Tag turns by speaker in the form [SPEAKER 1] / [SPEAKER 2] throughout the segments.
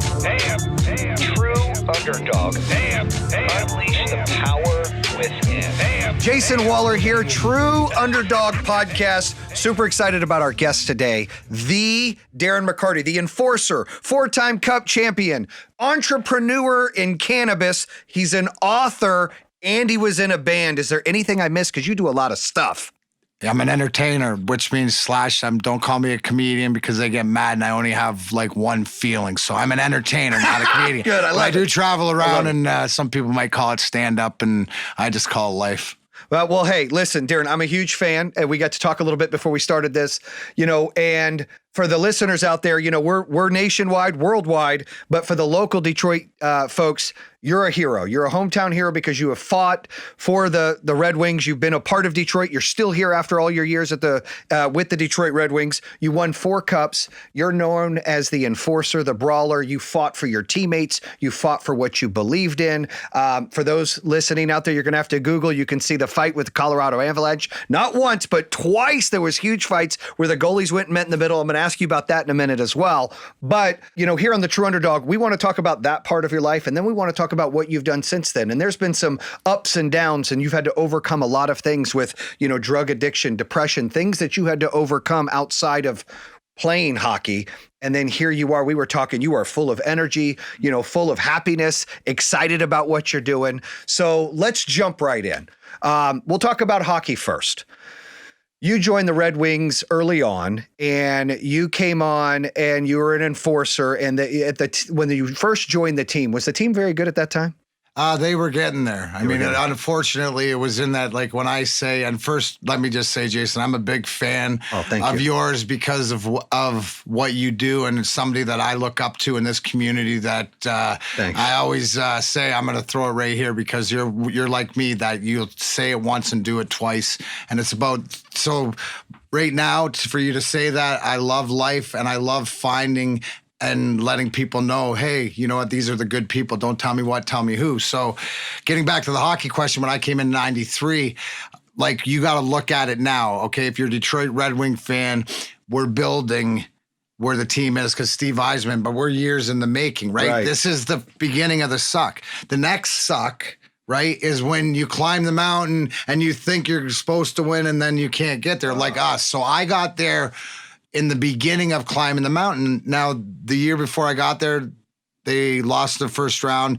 [SPEAKER 1] True underdog. Unleash the power within.
[SPEAKER 2] Jason Waller here, True Underdog Podcast. Super excited about our guest today, the Darren McCarty, the enforcer, four-time Cup champion, entrepreneur in cannabis. He's an author, and he was in a band. Is there anything I missed? Because you do a lot of stuff.
[SPEAKER 3] I'm an entertainer, which means don't call me a comedian because they get mad and I only have like one feeling. So I'm an entertainer, not a comedian.
[SPEAKER 2] Good, I
[SPEAKER 3] do travel around and some people might call it stand-up and I just call it life.
[SPEAKER 2] Well, hey, listen, Darren, I'm a huge fan, and we got to talk a little bit before we started this, and for the listeners out there, we're nationwide, worldwide, but for the local Detroit folks, you're a hero. You're a hometown hero because you have fought for the Red Wings. You've been a part of Detroit. You're still here after all your years at with the Detroit Red Wings. You won 4 cups. You're known as the enforcer, the brawler. You fought for your teammates. You fought for what you believed in. For those listening out there, you're going to have to Google. You can see the fight with the Colorado Avalanche. Not once, but twice there was huge fights where the goalies went and met in the middle. I'm going to ask you about that in a minute as well. But, here on the True Underdog, we want to talk about that part of your life, and then we want to talk about what you've done since then. And there's been some ups and downs, and you've had to overcome a lot of things with, drug addiction, depression, things that you had to overcome outside of playing hockey. And then here you are, we were talking, you are full of energy, full of happiness, excited about what you're doing. So let's jump right in. We'll talk about hockey first. You joined the Red Wings early on, and you came on, and you were an enforcer. And when you first joined the team, was the team very good at that time?
[SPEAKER 3] They were getting there. Unfortunately, it was in that, like, when I say, and first, let me just say, Jason, I'm a big fan of yours because of what you do, and it's somebody that I look up to in this community that I always say, I'm going to throw it right here because you're like me, that you'll say it once and do it twice. And it's so right now, for you to say that, I love life and I love finding and letting people know, hey, you know what, these are the good people. Don't tell me what, tell me who. So getting back to the hockey question, when I came in 93, like, you got to look at it now, okay? If you're a Detroit Red Wing fan, we're building where the team is because Steve Eisman, but we're years in the making, right? This is the beginning of the suck. The next suck, right, is when you climb the mountain and you think you're supposed to win and then you can't get there, like us. So I got there in the beginning of climbing the mountain. Now, the year before I got there, they lost the first round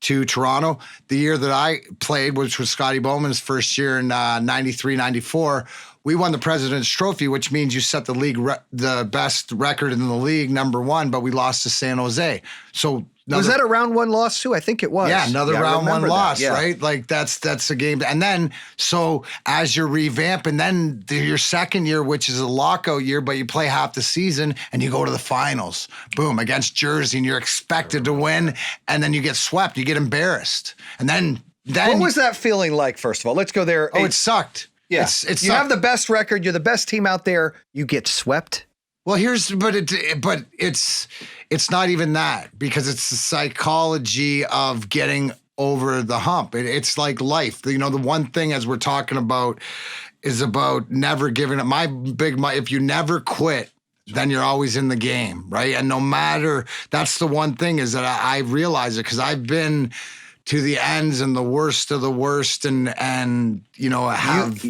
[SPEAKER 3] to Toronto. The year that I played, which was Scotty Bowman's first year in 93, 94, we won the President's Trophy, which means you set the league, the best record in the league, number 1, but we lost to San Jose. So was that a round 1 loss too? I think it was. Yeah, another round 1 loss, right? Like that's a game. And then, so as you're revamping, then your second year, which is a lockout year, but you play half the season and you go to the finals, boom, against Jersey, and you're expected to win, and then you get swept, you get embarrassed. And then what was that feeling like, first of all? Let's go there. Oh, it sucked. Yeah. You have the best record, you're the best team out there, you get swept. Well, but it's not even that, because it's the psychology of getting over the hump. It's like life. The one thing, as we're talking about, is about never giving up. If you never quit, then you're always in the game, right? And no matter, that's the one thing, is that I realize it because I've been to the ends and the worst of the worst, and I've been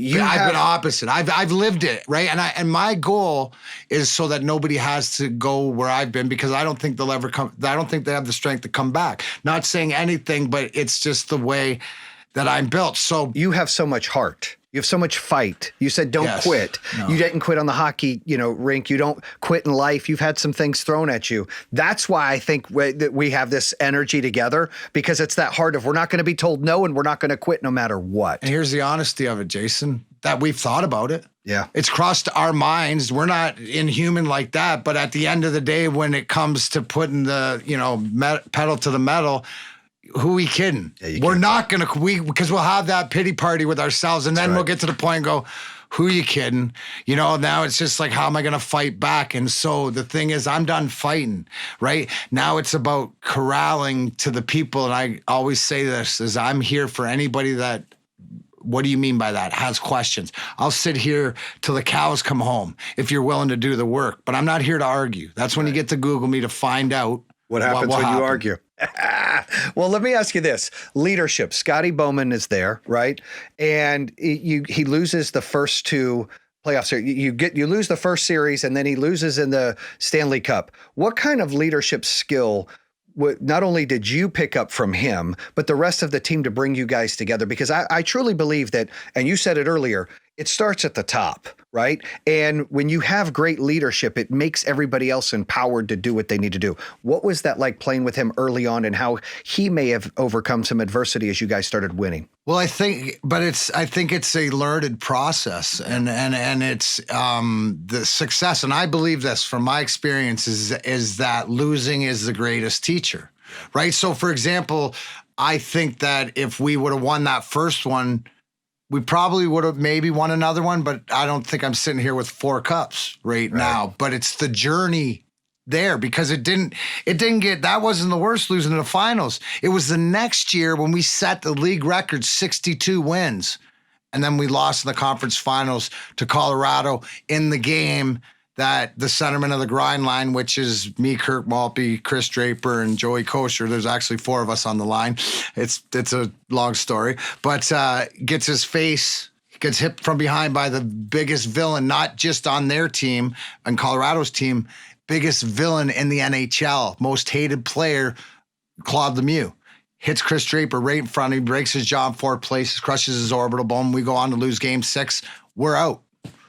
[SPEAKER 3] opposite. I've lived it, right? And my goal is so that nobody has to go where I've been, because I don't think they'll ever come. I don't think they have the strength to come back. Not saying anything, but it's just the way that I'm built. So you have so much heart. You have so much fight. You said don't quit. No. You didn't quit on the hockey, rink. You don't quit in life. You've had some things thrown at you. That's why I think that we have this energy together, because it's that heart of, we're not going to be told no, and we're not going to quit no matter what. And here's the honesty of it, Jason, that we've thought about it. Yeah. It's crossed our minds. We're not inhuman like that. But at the end of the day, when it comes to putting the, pedal to the metal, who are we kidding? We're not going to, because we'll have that pity party with ourselves, and then we'll get to the point and go, who are you kidding? Now it's just like, how am I going to fight back? And so the thing is, I'm done fighting, right? Now it's about corralling to the people. And I always say this, is I'm here for anybody that, what do you mean by that, has questions. I'll sit here till the cows come home if you're willing to do the work, but I'm not here to argue. That's when you get to Google me to find out
[SPEAKER 2] What happens when you argue? Well, let me ask you this. Leadership. Scotty Bowman is there, right? And he loses the first two playoff series. You lose the first series, and then he loses in the Stanley Cup. What kind of leadership skill not only did you pick up from him, but the rest of the team to bring you guys together? Because I truly believe that, and you said it earlier, it starts at the top, right? And when you have great leadership, it makes everybody else empowered to do what they need to do. What was that like playing with him early on, and how he may have overcome some adversity as you guys started winning?
[SPEAKER 3] Well, I think it's a learned process, and it's the success. And I believe this from my experience is that losing is the greatest teacher, right? So, for example, I think that if we would have won that first one, we probably would have maybe won another one, but I don't think I'm sitting here with 4 cups right now. But it's the journey there, because it didn't get, that wasn't the worst, losing in the finals. It was the next year when we set the league record, 62 wins. And then we lost in the conference finals to Colorado in the game that the centerman of the grind line, which is me, Kirk Maltby, Chris Draper, and Joey Kosher. There's actually 4 of us on the line. It's a long story, but gets hit from behind by the biggest villain, not just on their team and Colorado's team, biggest villain in the NHL, most hated player, Claude Lemieux. Hits Chris Draper right in front of him, breaks his jaw in 4 places, crushes his orbital bone. We go on to lose game 6. We're out.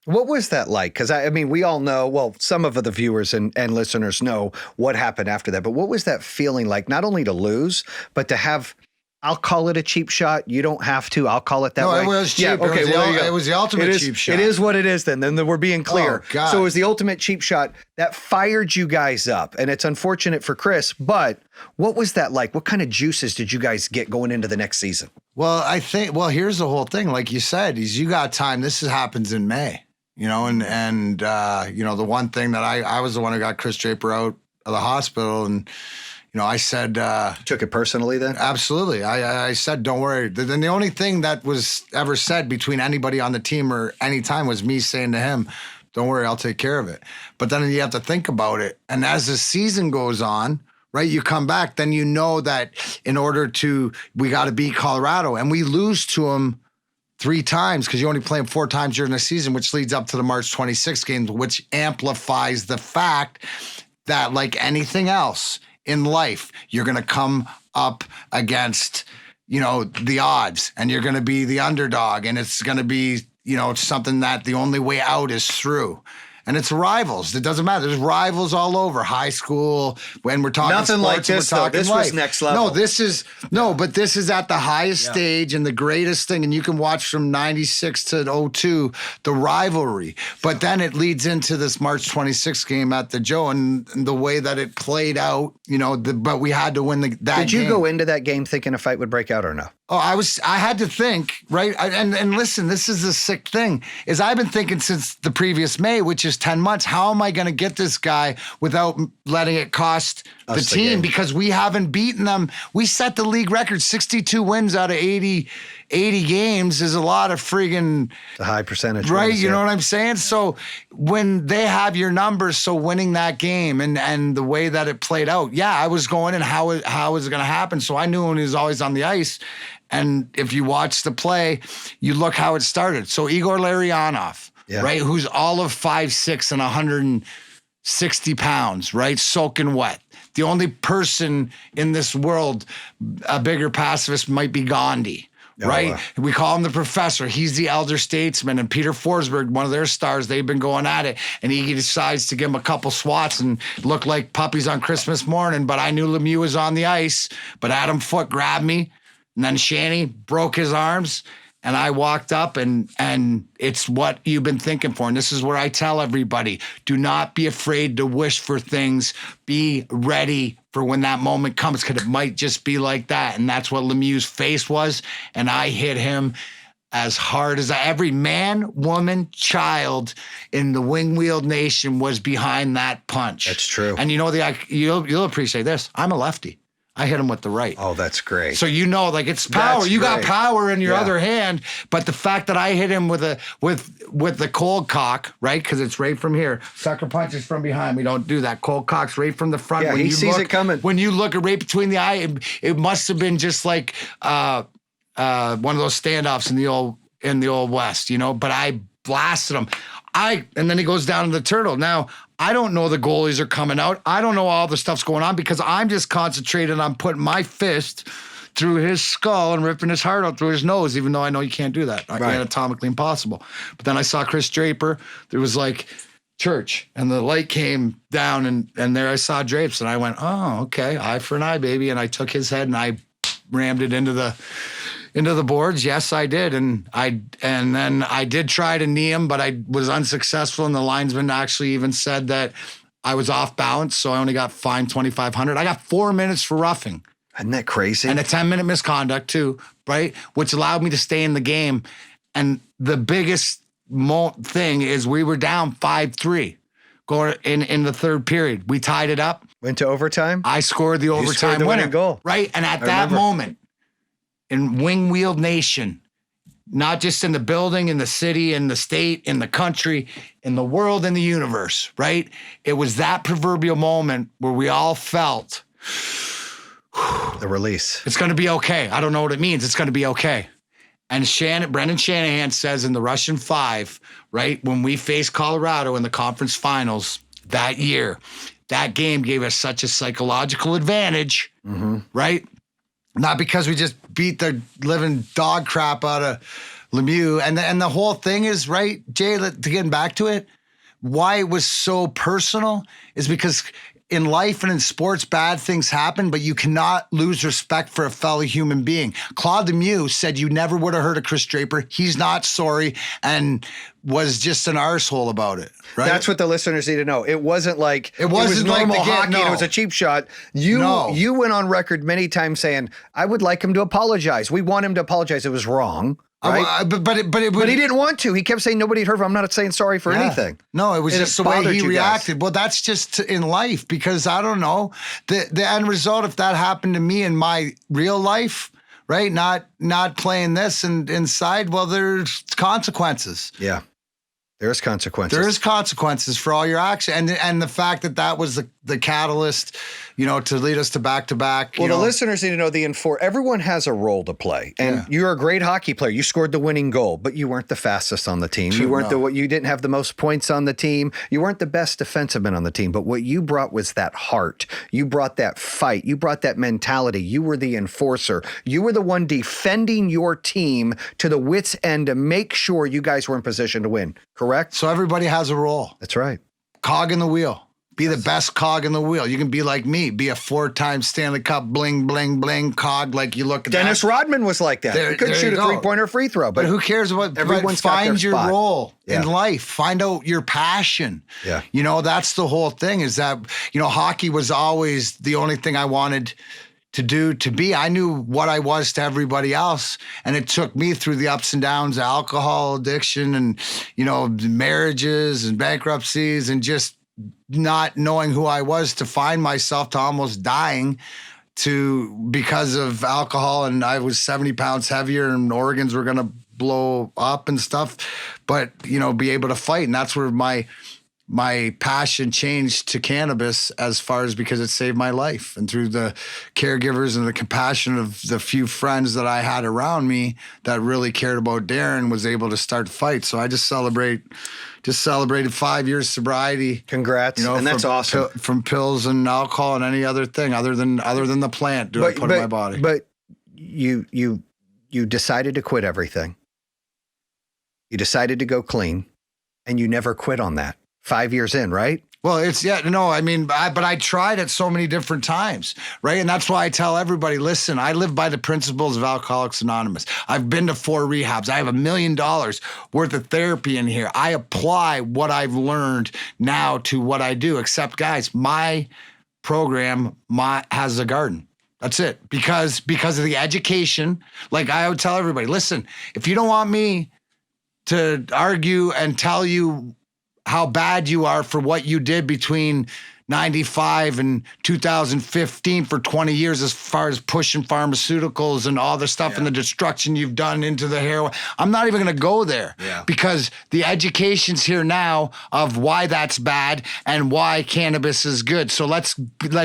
[SPEAKER 2] What was that like? Because I mean, we all know, well, some of the viewers and listeners know what happened after that, but what was that feeling like, not only to lose, but to have, I'll call it a cheap shot. You don't have to. I'll call it that way.
[SPEAKER 3] No, it was cheap.
[SPEAKER 2] Yeah, okay,
[SPEAKER 3] it was the ultimate cheap shot.
[SPEAKER 2] It is what it is then. Then we're being clear.
[SPEAKER 3] Oh, God.
[SPEAKER 2] So it was the ultimate cheap shot that fired you guys up. And it's unfortunate for Chris, but what was that like? What kind of juices did you guys get going into the next season?
[SPEAKER 3] Well, here's the whole thing. Like you said, you got time. This happens in May. And the one thing that I was the one who got Chris Draper out of the hospital, and I said,
[SPEAKER 2] took it personally then?
[SPEAKER 3] Absolutely. I said, don't worry. Then the only thing that was ever said between anybody on the team or any time was me saying to him, don't worry, I'll take care of it. But then you have to think about it. And as the season goes on, right, you come back, then you know that we got to beat Colorado, and we lose to them 3 times because you only play them 4 times during the season, which leads up to the March 26th game, which amplifies the fact that, like anything else in life, you're going to come up against, the odds, and you're going to be the underdog, and it's going to be, something that the only way out is through. And it's rivals. It doesn't matter. There's rivals all over. High school, when we're talking
[SPEAKER 2] nothing
[SPEAKER 3] sports,
[SPEAKER 2] like this, though. This was next level.
[SPEAKER 3] But this is at the highest stage and the greatest thing. And you can watch from 96 to 02, the rivalry. But then it leads into this March 26th game at the Joe, and the way that it played out, but we had to win that game.
[SPEAKER 2] Did you go into that game thinking a fight would break out or no?
[SPEAKER 3] Oh, I had to think, right? And listen, this is the sick thing, is I've been thinking since the previous May, which is 10 months, how am I going to get this guy without letting it cost the team? Because we haven't beaten them. We set the league record, 62 wins out of 80 games is a lot of friggin'...
[SPEAKER 2] It's a high percentage.
[SPEAKER 3] Right,
[SPEAKER 2] wins,
[SPEAKER 3] you know what I'm saying? So when they have your numbers, so winning that game and the way that it played out, I was going, and how is it going to happen? So I knew when he was always on the ice. And if you watch the play, you look how it started. So Igor Larionov, right, who's all of 5'6" and 160 pounds, right, soaking wet. The only person in this world, a bigger pacifist, might be Gandhi. Right? We call him the professor. He's the elder statesman. And Peter Forsberg, one of their stars, they've been going at it. And he decides to give him a couple swats and look like puppies on Christmas morning. But I knew Lemieux was on the ice. But Adam Foote grabbed me. And then Shanny broke his arms. And I walked up, and it's what you've been thinking for. And this is where I tell everybody, do not be afraid to wish for things. Be ready for when that moment comes, because it might just be like that. And that's what Lemieux's face was. And I hit him as hard as every man, woman, child in the wing-wheeled nation was behind that punch.
[SPEAKER 2] That's true.
[SPEAKER 3] And you'll appreciate this. I'm a lefty. I hit him with the right.
[SPEAKER 2] Oh, that's great.
[SPEAKER 3] So like it's power.
[SPEAKER 2] That's
[SPEAKER 3] you got
[SPEAKER 2] great.
[SPEAKER 3] power in your other hand, but the fact that I hit him with the cold cock, right? Because it's right from here. Sucker punches from behind. We don't do that. Cold cock's right from the front.
[SPEAKER 2] Yeah, he sees it coming.
[SPEAKER 3] When you look right between the eye, it must have been just like one of those standoffs in the old West, But I blasted him. And then he goes down to the turtle. Now, I don't know the goalies are coming out. I don't know all the stuff's going on because I'm just concentrated on putting my fist through his skull and ripping his heart out through his nose, even though I know you can't do that. Anatomically impossible. But then I saw Chris Draper. There was like church, and the light came down, and there I saw Drapes, and I went, oh, okay, eye for an eye, baby. And I took his head and I rammed it into the boards. Yes, I did. And then I did try to knee him, but I was unsuccessful. And the linesman actually even said that I was off balance. So I only got fined $2,500. I got 4 minutes for roughing.
[SPEAKER 2] Isn't that crazy?
[SPEAKER 3] And a 10-minute misconduct too, right? Which allowed me to stay in the game. And the biggest thing is we were down 5-3 going in the third period. We tied it up.
[SPEAKER 2] Went to overtime?
[SPEAKER 3] I scored the overtime winning
[SPEAKER 2] goal.
[SPEAKER 3] Right? And at that moment, in Wing Wheel Nation, not just in the building, in the city, in the state, in the country, in the world, in the universe, right? It was that proverbial moment where we all felt
[SPEAKER 2] the release.
[SPEAKER 3] It's going to be okay. I don't know what it means. It's going to be okay. And Brendan Shanahan says in the Russian 5, right, when we faced Colorado in the conference finals that year, that game gave us such a psychological advantage, right? Not because we just beat the living dog crap out of Lemieux. And the whole thing is, right, Jay, to getting back to it, why it was so personal is because in life and in sports, bad things happen, but you cannot lose respect for a fellow human being. Claude Lemieux said you never would have heard of Chris Draper. He's not sorry and was just an arsehole about it. Right?
[SPEAKER 2] That's what the listeners need to know. It wasn't like
[SPEAKER 3] it was
[SPEAKER 2] normal
[SPEAKER 3] like
[SPEAKER 2] hockey and it was a cheap shot. You went on record many times saying, I would like him to apologize. We want him to apologize. It was wrong. Right?
[SPEAKER 3] But
[SPEAKER 2] he didn't want to. He kept saying nobody had heard of him. I'm not saying sorry for anything.
[SPEAKER 3] No, it was just the way he reacted. Well, that's just in life because I don't know. The end result, if that happened to me in my real life, right? Not playing this and inside, well, there's consequences.
[SPEAKER 2] Yeah. There's consequences.
[SPEAKER 3] There's consequences for all your action. And the fact that was the catalyst, to lead us to back-to-back.
[SPEAKER 2] Well, the listeners need to know everyone has a role to play. And you're a great hockey player. You scored the winning goal, but you weren't the fastest on the team. You didn't have the most points on the team. You weren't the best defenseman on the team. But what you brought was that heart. You brought that fight. You brought that mentality. You were the enforcer. You were the one defending your team to the wit's end to make sure you guys were in position to win. Correct?
[SPEAKER 3] So everybody has a role.
[SPEAKER 2] That's right.
[SPEAKER 3] Cog in the wheel. Be the best cog in the wheel. You can be like me. Be a 4-time Stanley Cup bling, bling, bling cog like you look at
[SPEAKER 2] Dennis Rodman was like that. He couldn't shoot a three-pointer free throw. But
[SPEAKER 3] who cares about
[SPEAKER 2] everyone's
[SPEAKER 3] find your
[SPEAKER 2] spot.
[SPEAKER 3] role in life. Find out your passion.
[SPEAKER 2] Yeah.
[SPEAKER 3] That's the whole thing is that, hockey was always the only thing I wanted to be. I knew what I was to everybody else. And it took me through the ups and downs, alcohol addiction and, marriages and bankruptcies and just not knowing who I was to find myself to almost dying because of alcohol. And I was 70 pounds heavier and organs were going to blow up and stuff, but, be able to fight. And that's where my passion changed to cannabis as far as because it saved my life. And through the caregivers and the compassion of the few friends that I had around me that really cared about Darren was able to start to fight. So I just celebrated 5 years sobriety.
[SPEAKER 2] Congrats. And that's awesome.
[SPEAKER 3] From pills and alcohol and any other thing other than the plant I put in my body.
[SPEAKER 2] But you decided to quit everything. You decided to go clean and you never quit on that. 5 years in, right?
[SPEAKER 3] Well, but I tried it so many different times, right? And that's why I tell everybody, listen, I live by the principles of Alcoholics Anonymous. I've been to 4 rehabs. I have $1 million worth of therapy in here. I apply what I've learned now to what I do, except guys, my program has a garden. That's it. Because of the education, like I would tell everybody, listen, if you don't want me to argue and tell you how bad you are for what you did between 95 and 2015 for 20 years as far as pushing pharmaceuticals and all the stuff and the destruction you've done into the heroin. I'm not even going to go there because the education's here now of why that's bad and why cannabis is good. So let's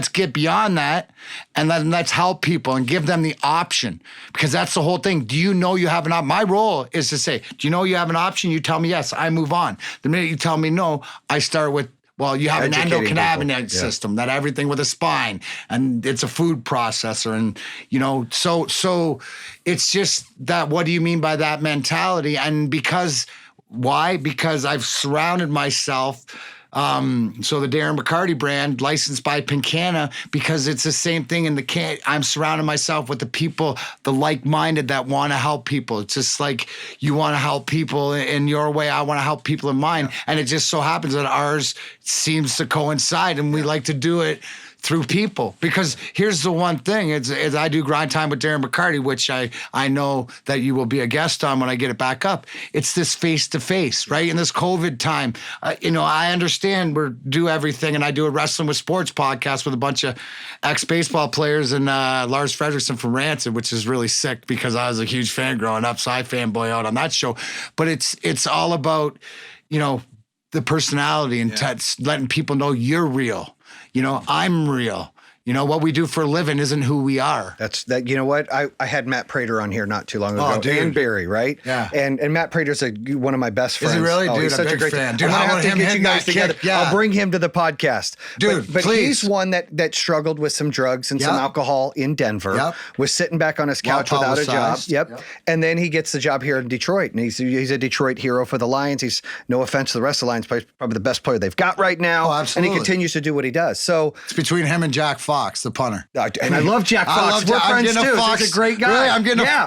[SPEAKER 3] get beyond that and let's help people and give them the option, because that's the whole thing. Do you know you have an option? My role is to say, do you know you have an option? You tell me yes, I move on. The minute you tell me no, I start with, well, you have an endocannabinoid system, that everything with a spine, and it's a food processor. And, you know, so it's just that, what do you mean by that mentality? And why? Because I've surrounded myself, so the Darren McCarty brand, licensed by Pincana, because it's the same thing in I'm surrounding myself with the people, the like-minded that want to help people. It's just like you want to help people in your way, I want to help people in mine. And it just so happens that ours seems to coincide, and we like to do it through people. Because here's the one thing, is I do Grind Time with Darren McCarty, which I know that you will be a guest on when I get it back up. It's this face-to-face, right? In this COVID time, you know, I understand we do everything, and I do a Wrestling with Sports podcast with a bunch of ex-baseball players and Lars Fredrickson from Rancid, which is really sick because I was a huge fan growing up, so I fanboy out on that show. But it's all about, you know, the personality and letting people know you're real. You know, I'm real. You know, what we do for a living isn't who we are.
[SPEAKER 2] You know what? I had Matt Prater on here not too long ago.
[SPEAKER 3] Oh, dude.
[SPEAKER 2] And Barry, right?
[SPEAKER 3] Yeah.
[SPEAKER 2] And Matt Prater's one of my best friends.
[SPEAKER 3] Is he really? Dude,
[SPEAKER 2] he's such
[SPEAKER 3] a
[SPEAKER 2] great
[SPEAKER 3] fan. Dude,
[SPEAKER 2] I'm
[SPEAKER 3] I
[SPEAKER 2] gonna
[SPEAKER 3] want
[SPEAKER 2] have to
[SPEAKER 3] him
[SPEAKER 2] get you guys together.
[SPEAKER 3] Yeah.
[SPEAKER 2] I'll bring him to the podcast.
[SPEAKER 3] Dude,
[SPEAKER 2] but
[SPEAKER 3] please.
[SPEAKER 2] he's one that struggled with some drugs and some alcohol in Denver. Was sitting back on his couch without a job. And then he gets the job here in Detroit, and he's a Detroit hero for the Lions. He's, no offense to the rest of the Lions, but probably the best player they've got right now.
[SPEAKER 3] Oh, absolutely.
[SPEAKER 2] And he continues to do what he does. So
[SPEAKER 3] it's between him and Jack Fox, the punter.
[SPEAKER 2] And I love Jack Fox. We're friends too. He's a great guy.
[SPEAKER 3] Really?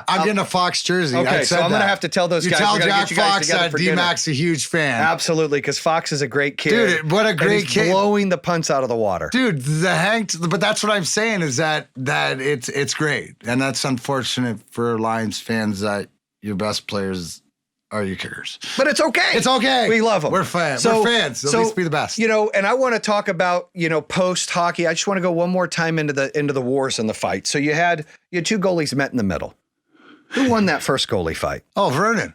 [SPEAKER 3] I'm getting a Fox jersey.
[SPEAKER 2] Okay, so I'm going to have to tell those guys.
[SPEAKER 3] Tell
[SPEAKER 2] Jack
[SPEAKER 3] Jack Fox that D-Mac's a huge fan.
[SPEAKER 2] Absolutely, because Fox is a great kid.
[SPEAKER 3] Dude, what a great kid.
[SPEAKER 2] Blowing the punts out of the water.
[SPEAKER 3] Dude, but that's what I'm saying, is that it's great. And that's unfortunate for Lions fans that your best players are your kickers.
[SPEAKER 2] But it's okay.
[SPEAKER 3] It's okay.
[SPEAKER 2] We love them.
[SPEAKER 3] We're fans. We're fans. At least be the best.
[SPEAKER 2] You know, and I want to talk about, you know, post-hockey. I just want to go one more time into the wars and the fight. So you had two goalies met in the middle. Who won that first goalie fight?
[SPEAKER 3] Oh, Vernon.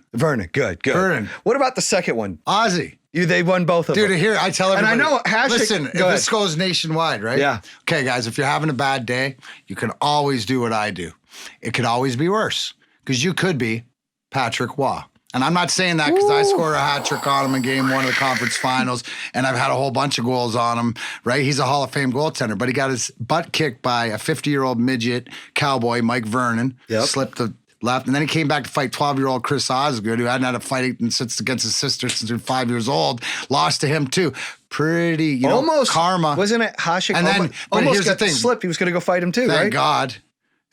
[SPEAKER 2] Good.
[SPEAKER 3] Vernon.
[SPEAKER 2] What about the second one?
[SPEAKER 3] Ozzy.
[SPEAKER 2] They won both of them.
[SPEAKER 3] Dude, here, I tell everybody.
[SPEAKER 2] And I know,
[SPEAKER 3] listen, if this goes nationwide, right?
[SPEAKER 2] Yeah.
[SPEAKER 3] Okay, guys, if you're having a bad day, you can always do what I do. It could always be worse, because you could be Patrick Waugh. And I'm not saying that because I scored a hat trick on him in game one of the conference finals, and I've had a whole bunch of goals on him, right? He's a Hall of Fame goaltender, but he got his butt kicked by a 50-year-old midget cowboy, Mike Vernon, slipped the left, and then he came back to fight 12-year-old Chris Osgood, who hadn't had a fight since against his sister since he was 5 years old, lost to him too. Pretty, you know, almost karma.
[SPEAKER 2] Wasn't it Hasek?
[SPEAKER 3] And then, but here's the thing.
[SPEAKER 2] Slipped. He was going to go fight him too, right?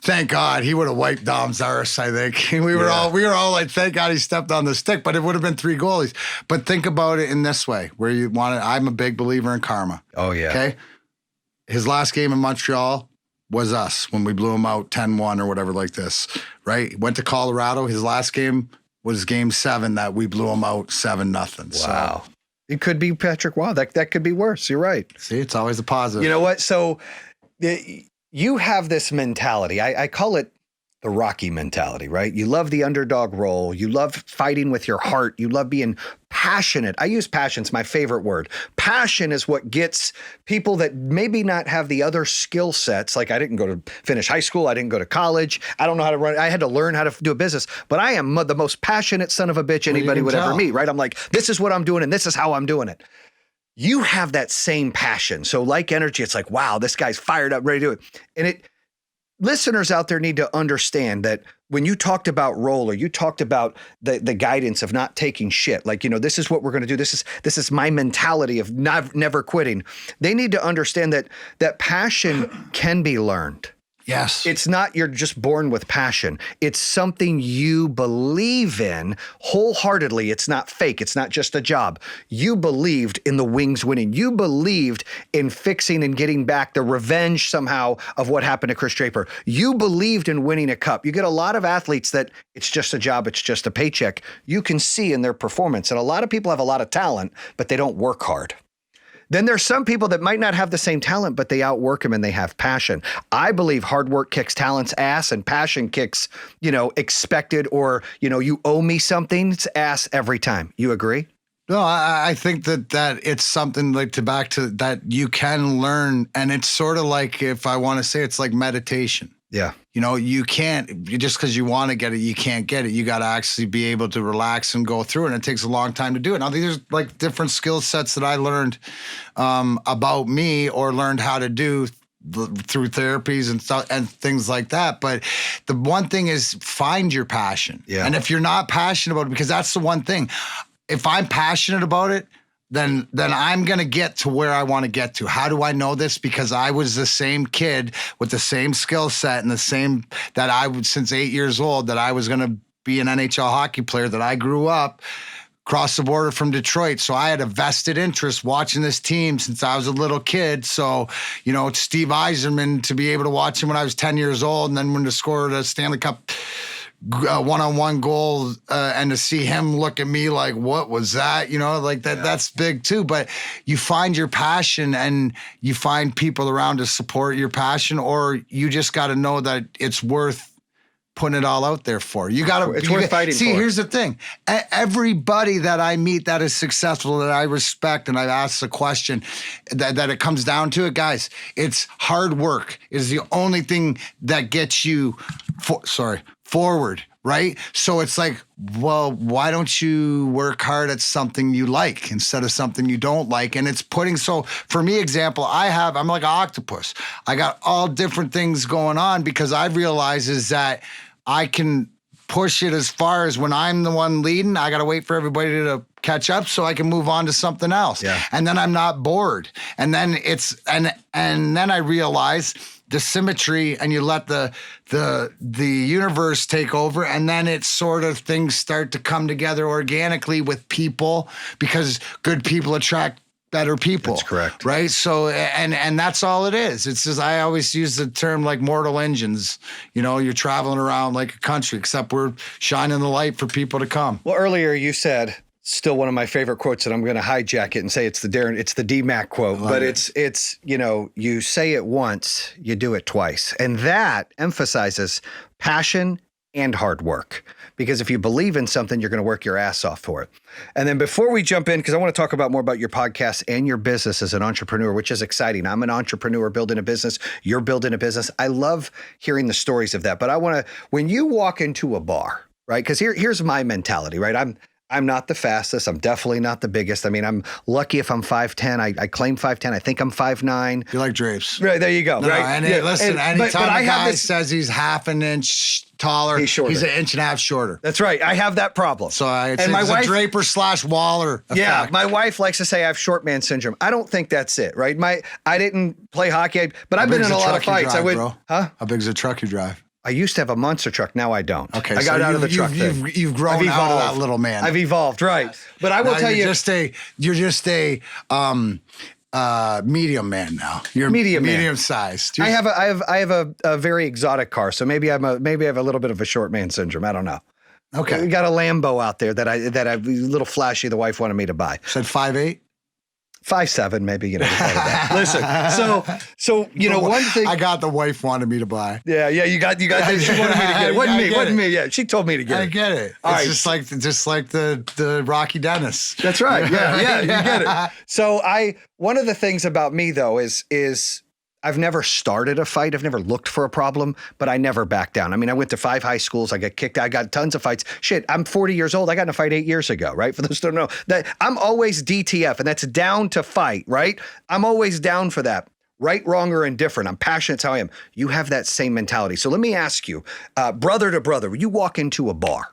[SPEAKER 3] Thank God he would have wiped Dom's arse, I think. We were all like, thank God he stepped on the stick, but it would have been 3 goalies. But think about it in this way, where you want to, I'm a big believer in karma.
[SPEAKER 2] Oh, yeah.
[SPEAKER 3] Okay? His last game in Montreal was us when we blew him out 10-1 or whatever like this, right? Went to Colorado. His last game was game 7 that we blew him out 7-0.
[SPEAKER 2] Wow. So. It could be Patrick Waugh. That could be worse. You're right.
[SPEAKER 3] See, it's always a positive.
[SPEAKER 2] You know what? So you have this mentality. I call it the Rocky mentality, right? You love the underdog role. You love fighting with your heart. You love being passionate. I use passion. It's my favorite word. Passion is what gets people that maybe not have the other skill sets. Like I didn't go to finish high school. I didn't go to college. I don't know how to run. I had to learn how to do a business, but I am the most passionate son of a bitch anybody would ever meet, right? I'm like, this is what I'm doing and this is how I'm doing it. You have that same passion. So like energy, it's like, wow, this guy's fired up, ready to do it. And listeners out there need to understand that when you talked about role, or you talked about the guidance of not taking shit, like, you know, this is what we're going to do. This is my mentality of never quitting. They need to understand that passion can be learned.
[SPEAKER 3] Yes.
[SPEAKER 2] It's not you're just born with passion. It's something you believe in wholeheartedly. It's not fake. It's not just a job. You believed in the Wings winning. You believed in fixing and getting back the revenge somehow of what happened to Chris Draper. You believed in winning a cup. You get a lot of athletes that it's just a job. It's just a paycheck. You can see in their performance. And a lot of people have a lot of talent, but they don't work hard. Then there's some people that might not have the same talent, but they outwork them and they have passion. I believe hard work kicks talent's ass and passion kicks, expected or, you owe me something's ass every time. You agree?
[SPEAKER 3] No, I think that it's something like back to that you can learn. And it's sort of like, if I want to say, it's like meditation.
[SPEAKER 2] Yeah.
[SPEAKER 3] You can't, just because you want to get it, you can't get it. You got to actually be able to relax and go through it. And it takes a long time to do it. Now, there's like different skill sets that I learned about me or learned how to do through therapies and stuff and things like that. But the one thing is find your passion.
[SPEAKER 2] Yeah.
[SPEAKER 3] And if you're not passionate about it, because that's the one thing, if I'm passionate about it, then I'm going to get to where I want to get to. How do I know this? Because I was the same kid with the same skill set and the same that I would, since 8 years old, that I was going to be an NHL hockey player, that I grew up across the border from Detroit. So I had a vested interest watching this team since I was a little kid. So, Steve Yzerman, to be able to watch him when I was 10 years old, and then when to score the Stanley Cup one-on-one goal and to see him look at me like, what was that? That's big too. But you find your passion and you find people around to support your passion, or you just got to know that it's worth putting it all out there for. It's
[SPEAKER 2] worth fighting for.
[SPEAKER 3] See, here's the thing. Everybody that I meet that is successful, that I respect, and I've asked the question that it comes down to it, guys, it's hard work is the only thing that gets you forward, right? So it's like, well, why don't you work hard at something you like instead of something you don't like? And it's so for me, example, I'm like an octopus. I got all different things going on because I realize is that I can push it as far as when I'm the one leading, I got to wait for everybody to catch up so I can move on to something else.
[SPEAKER 2] Yeah.
[SPEAKER 3] And then I'm not bored. And then and then I realize the symmetry, and you let the universe take over, and then it's sort of things start to come together organically with people, because good people attract better people.
[SPEAKER 2] That's correct.
[SPEAKER 3] Right? So, and that's all it is. It's just, I always use the term like mortal engines. You're traveling around like a country, except we're shining the light for people to come.
[SPEAKER 2] Well, earlier you said, still one of my favorite quotes, and I'm going to hijack it and say it's the DMAC quote, but it's you say it once, you do it twice. And that emphasizes passion and hard work, because if you believe in something, you're going to work your ass off for it. And then before we jump in, because I want to talk more about your podcast and your business as an entrepreneur, which is exciting. I'm an entrepreneur building a business. You're building a business. I love hearing the stories of that. But I want to, when you walk into a bar, right? Because here's my mentality, right? I'm not the fastest. I'm definitely not the biggest. I mean, I'm lucky if I'm 5'10". I claim 5'10". I think I'm 5'9".
[SPEAKER 3] You like drapes.
[SPEAKER 2] Right, there you go.
[SPEAKER 3] No,
[SPEAKER 2] right?
[SPEAKER 3] And listen, anytime a guy says he's half an inch taller, he's an inch and a half shorter.
[SPEAKER 2] That's right. I have that problem.
[SPEAKER 3] So it's a Draper/Waller effect.
[SPEAKER 2] Yeah, my wife likes to say I have short man syndrome. I don't think that's it, right? I didn't play hockey, but I've been in a lot of fights.
[SPEAKER 3] Bro? How big's a truck you drive?
[SPEAKER 2] I used to have a monster truck. Now I don't.
[SPEAKER 3] Okay,
[SPEAKER 2] I got out of the truck thing.
[SPEAKER 3] You've grown out of that little man.
[SPEAKER 2] I've evolved, right? Yes. But I will tell you,
[SPEAKER 3] you're just a medium man now. You're medium sized.
[SPEAKER 2] I have a very exotic car, so maybe I have a little bit of a short man syndrome. I don't know.
[SPEAKER 3] Okay,
[SPEAKER 2] we got a Lambo out there that I a little flashy. The wife wanted me to buy.
[SPEAKER 3] Said 5'8".
[SPEAKER 2] 5'7", maybe, Listen, so one thing
[SPEAKER 3] I got, the wife wanted me to buy.
[SPEAKER 2] Yeah, you got. She wanted me to get it. Wasn't me. Yeah, she told me to get it.
[SPEAKER 3] I get it. It's just like the Rocky Dennis.
[SPEAKER 2] That's right. Yeah, you get it. So one of the things about me though is I've never started a fight. I've never looked for a problem, but I never back down. I mean, I went to 5 high schools. I got kicked. I got tons of fights. Shit, I'm 40 years old. I got in a fight 8 years ago, right? For those who don't know, that I'm always DTF, and that's down to fight, right? I'm always down for that. Right, wrong, or indifferent. I'm passionate. It's how I am. You have that same mentality. So let me ask you, brother to brother, you walk into a bar,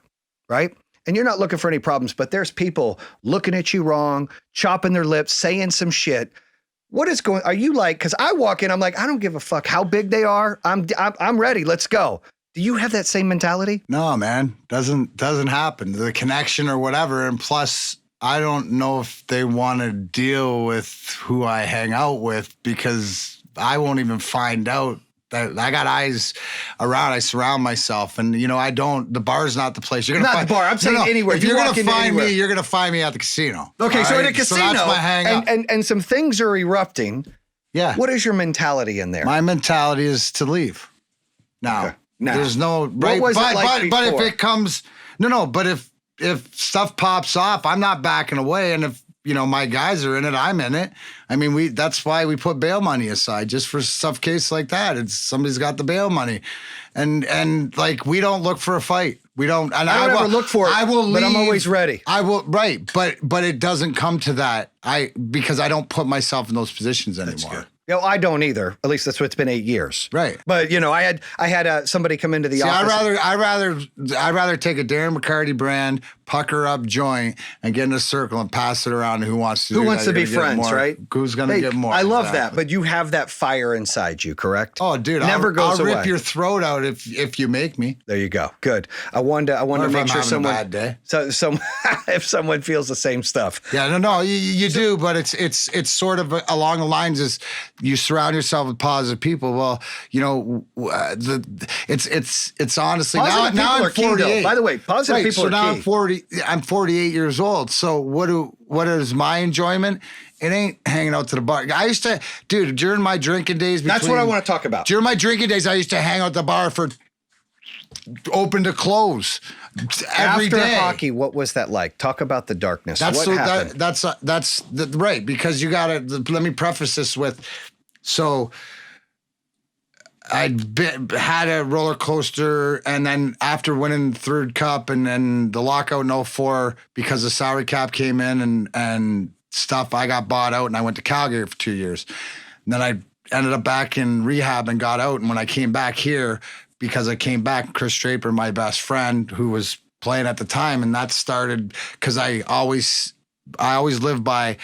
[SPEAKER 2] right? And you're not looking for any problems, but there's people looking at you wrong, chopping their lips, saying some shit. Are you like, because I walk in, I'm like, I don't give a fuck how big they are. I'm ready. Let's go. Do you have that same mentality?
[SPEAKER 3] No, man. Doesn't happen. The connection or whatever. And plus, I don't know if they want to deal with who I hang out with, because I won't even find out I got eyes around. I surround myself, and the bar's not the place. You're gonna
[SPEAKER 2] not
[SPEAKER 3] find,
[SPEAKER 2] the bar. I'm saying anywhere.
[SPEAKER 3] If you're gonna find
[SPEAKER 2] anywhere.
[SPEAKER 3] me, you're gonna find me at the casino.
[SPEAKER 2] Okay, so
[SPEAKER 3] right?
[SPEAKER 2] at a casino,
[SPEAKER 3] so that's my hang up.
[SPEAKER 2] And some things are erupting.
[SPEAKER 3] Yeah.
[SPEAKER 2] What is your mentality in there?
[SPEAKER 3] My mentality is to leave. Now,
[SPEAKER 2] Okay. Now.
[SPEAKER 3] There's no right.
[SPEAKER 2] What was it like
[SPEAKER 3] but if
[SPEAKER 2] before?
[SPEAKER 3] it comes, but if stuff pops off, I'm not backing away, and if my guys are in it, I'm in it. I mean, that's why we put bail money aside, just for stuff case like that. It's somebody's got the bail money, and like we don't look for a fight. We don't. And
[SPEAKER 2] I don't ever look for it.
[SPEAKER 3] I will,
[SPEAKER 2] but
[SPEAKER 3] leave.
[SPEAKER 2] I'm always ready.
[SPEAKER 3] I will, right? But it doesn't come to that. Because I don't put myself in those positions anymore.
[SPEAKER 2] I don't either. At least that's what it's been 8 years.
[SPEAKER 3] Right.
[SPEAKER 2] But I had somebody come into the office.
[SPEAKER 3] I'd rather take a Darren McCarty brand, pucker up joint, and get in a circle and pass it around. Who wants to?
[SPEAKER 2] Who wants to be friends, right?
[SPEAKER 3] Who's going to get more?
[SPEAKER 2] I love that. But you have that fire inside you, correct?
[SPEAKER 3] Oh, dude,
[SPEAKER 2] I'll
[SPEAKER 3] rip your throat out if you make me.
[SPEAKER 2] There you go. Good. I wanted to make sure someone.
[SPEAKER 3] A bad day.
[SPEAKER 2] So if someone feels the same stuff.
[SPEAKER 3] Yeah, no, you do, but it's sort of along the lines is you surround yourself with positive people. Well, it's honestly
[SPEAKER 2] positive
[SPEAKER 3] now I'm 48.
[SPEAKER 2] By the way, positive people are
[SPEAKER 3] now
[SPEAKER 2] key.
[SPEAKER 3] I'm 48 years old. So what is my enjoyment? It ain't hanging out to the bar. I used to, dude, during my drinking days.
[SPEAKER 2] That's what I want to talk about.
[SPEAKER 3] During my drinking days, I used to hang out at the bar for open to close every
[SPEAKER 2] After
[SPEAKER 3] day.
[SPEAKER 2] hockey, what was that like? Talk about the darkness. What happened?
[SPEAKER 3] That's right, because you got to, let me preface this with, so had a roller coaster, and then after winning the third cup and then the lockout in 04, because the salary cap came in and stuff, I got bought out and I went to Calgary for 2 years. And then I ended up back in rehab and got out. And when I came back here, because I came back, Chris Draper, my best friend, who was playing at the time, and that started because I always live by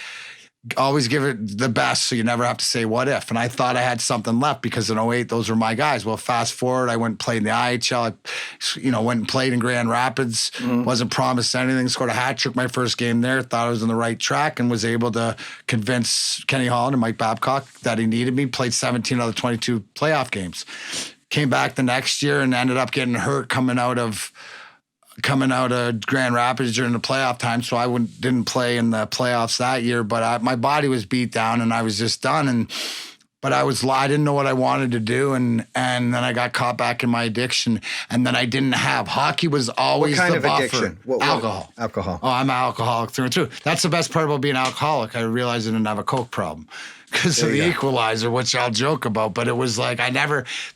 [SPEAKER 3] always give it the best, so you never have to say what if. And I thought I had something left because in 08, those were my guys. Well, fast forward, I went and played in the IHL. I went and played in Grand Rapids. Wasn't promised anything. Scored a hat trick my first game there. Thought I was on the right track and was able to convince Kenny Holland and Mike Babcock that he needed me. Played 17 out of 22 playoff games. Came back the next year and ended up getting hurt coming out of Grand Rapids during the playoff time, so I didn't play in the playoffs that year. But my body was beat down, and I was just done. But I didn't know what I wanted to do, and then I got caught back in my addiction. And then I didn't have hockey was always
[SPEAKER 2] what kind
[SPEAKER 3] the
[SPEAKER 2] of
[SPEAKER 3] buffer.
[SPEAKER 2] Addiction?
[SPEAKER 3] Alcohol.
[SPEAKER 2] Alcohol.
[SPEAKER 3] Oh, I'm an alcoholic through and through. That's the best part about being an alcoholic. I realized I didn't have a coke problem because of the equalizer, which I'll joke about. But it was like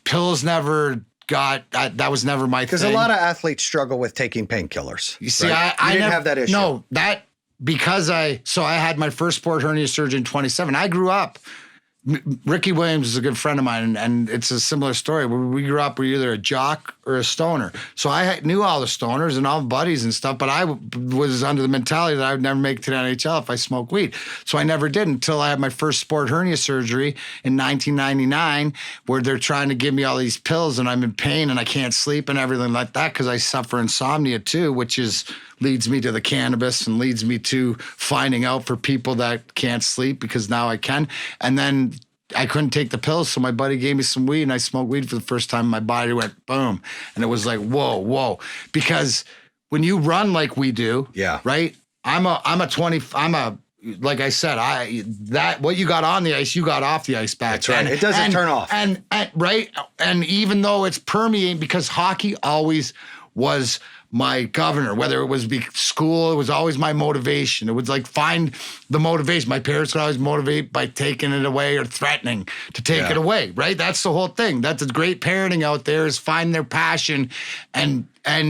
[SPEAKER 3] pills never. That was never my thing.
[SPEAKER 2] Because a lot of athletes struggle with taking painkillers.
[SPEAKER 3] You see,
[SPEAKER 2] right?
[SPEAKER 3] I
[SPEAKER 2] didn't
[SPEAKER 3] never
[SPEAKER 2] have that issue.
[SPEAKER 3] No, because I had my first sport hernia surgery in 27. I grew up. Ricky Williams is a good friend of mine, and it's a similar story. We grew up, we were either a jock or a stoner. So I knew all the stoners and all the buddies and stuff, but I was under the mentality that I would never make it to the NHL if I smoked weed. So I never did until I had my first sport hernia surgery in 1999, where they're trying to give me all these pills and I'm in pain and I can't sleep and everything like that because I suffer insomnia too, which leads me to the cannabis and leads me to finding out for people that can't sleep because now I can. And then I couldn't take the pills, so my buddy gave me some weed and I smoked weed for the first time. My body went boom. And it was like, whoa. Because when you run like we do, right? Like I said, what you got on the ice, you got off the ice back.
[SPEAKER 2] That's right. It doesn't turn off.
[SPEAKER 3] And right. And even though it's permeating, because hockey always was my governor, whether it was school, it was always my motivation. It was like find the motivation. My parents would always motivate by taking it away or threatening to take it away, right? That's the whole thing. That's a great parenting out there is find their passion and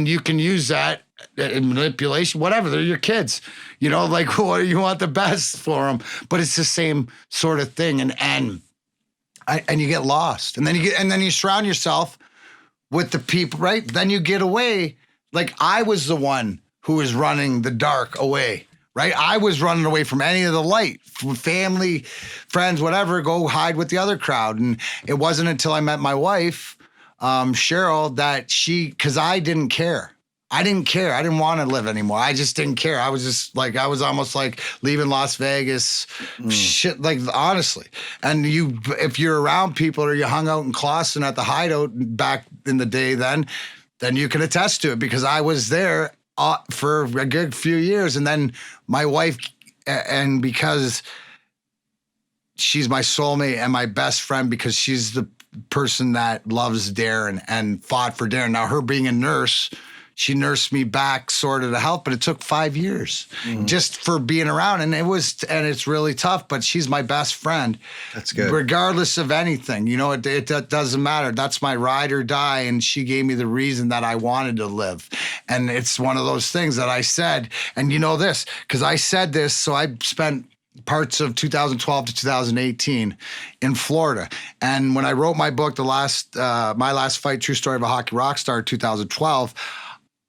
[SPEAKER 3] you can use that in manipulation, whatever. They're your kids, like what you want the best for them. But it's the same sort of thing. And you get lost. And then you surround yourself with the people, right? Then you get away. Like I was the one who was running the dark away, right? I was running away from any of the light, from family, friends, whatever, go hide with the other crowd. And it wasn't until I met my wife, Cheryl, that because I didn't care. I didn't care. I didn't want to live anymore. I just didn't care. I was just like, I was almost like leaving Las Vegas, shit, like honestly. And if you're around people or you hung out in Clawson at the Hideout back in the day then you can attest to it, because I was there for a good few years. And then my wife, and because she's my soulmate and my best friend, because she's the person that loves Darren and fought for Darren. Now, her being a nurse, she nursed me back sort of to health, but it took 5 years just for being around. And it's really tough, but she's my best friend.
[SPEAKER 2] That's good.
[SPEAKER 3] Regardless of anything, it doesn't matter. That's my ride or die. And she gave me the reason that I wanted to live. And it's one of those things that I said, and you know this, because I said this, so I spent parts of 2012 to 2018 in Florida. And when I wrote my book, My Last Fight, True Story of a Hockey Rockstar, 2012,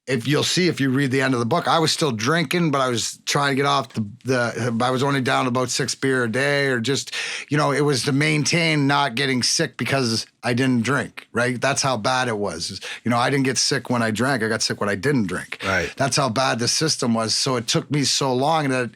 [SPEAKER 3] if you read the end of the book, I was still drinking, but I was trying to get off I was only down about 6 beer a day, or just, it was to maintain not getting sick because I didn't drink, right? That's how bad it was. I didn't get sick when I drank. I got sick when I didn't drink.
[SPEAKER 2] Right.
[SPEAKER 3] That's how bad the system was. So it took me so long that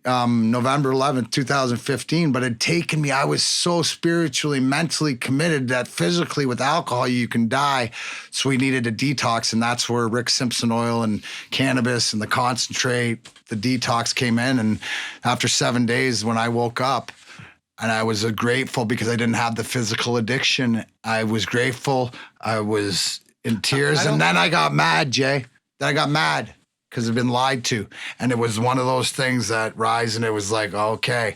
[SPEAKER 3] November 11th, 2015, but it had taken me, I was so spiritually, mentally committed that physically with alcohol, you can die. So we needed a detox. And that's where Rick Simpson oil and cannabis and the concentrate, the detox came in. And after 7 days, when I woke up, and I was grateful because I didn't have the physical addiction, I was grateful. I was in tears. And then I got mad, Jay. Then I got mad, because I've been lied to. And it was one of those things that rise, and it was like, okay,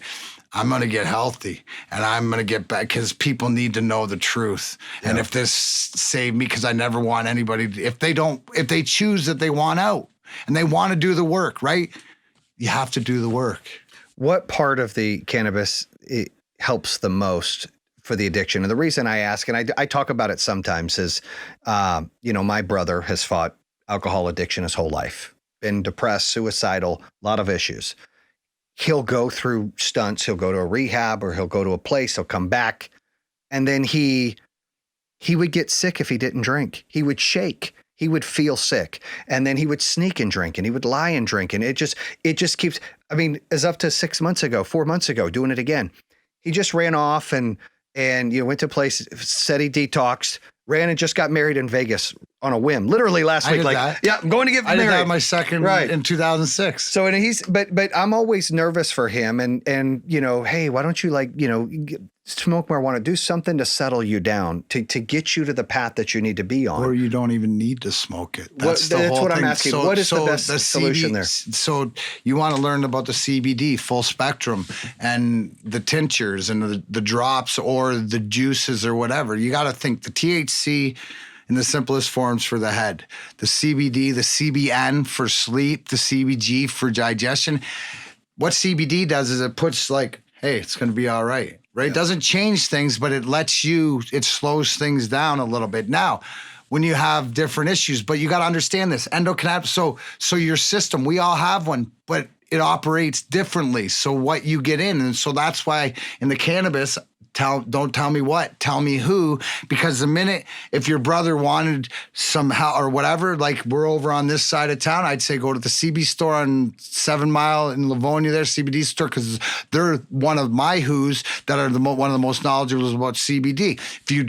[SPEAKER 3] I'm going to get healthy and I'm going to get back, because people need to know the truth. Yeah. And if this saved me, because I never want anybody, if they choose that they want out and they want to do the work, right? You have to do the work.
[SPEAKER 2] What part of the cannabis helps the most for the addiction? And the reason I ask, and I talk about it sometimes, is, my brother has fought alcohol addiction his whole life. Been depressed, suicidal, a lot of issues. He'll go through stunts. He'll go to a rehab, or he'll go to a place. He'll come back. And then he would get sick if he didn't drink. He would shake. He would feel sick. And then he would sneak and drink, and he would lie and drink. And it just keeps, as up to 4 months ago, doing it again. He just ran off and went to a place, said he detoxed, ran and just got married in Vegas on a whim, literally last week. Yeah, I'm going to get married.
[SPEAKER 3] I did that my second in 2006.
[SPEAKER 2] So, and but I'm always nervous for him, and hey, why don't you smoke marijuana, do something to settle you down, to get you to the path that you need to be on.
[SPEAKER 3] Or you don't even need to smoke it.
[SPEAKER 2] That's what I'm asking. So, what is the best solution there?
[SPEAKER 3] So you want to learn about the CBD, full spectrum, and the tinctures and the drops or the juices or whatever. You got to think the THC in the simplest forms for the head, the CBD, the CBN for sleep, the CBG for digestion. What CBD does is it puts hey, it's going to be all right. Right? Yeah. It doesn't change things, but it slows things down a little bit. Now, when you have different issues, but you got to understand this endocannabinoid. So your system, we all have one, but it operates differently. So what you get in, and so that's why in the cannabis, don't tell me what, tell me who, because the minute, if your brother wanted somehow or whatever, we're over on this side of town, I'd say go to the CB store on 7 Mile in Livonia there, CBD store, because they're one of my who's that are one of the most knowledgeable about CBD.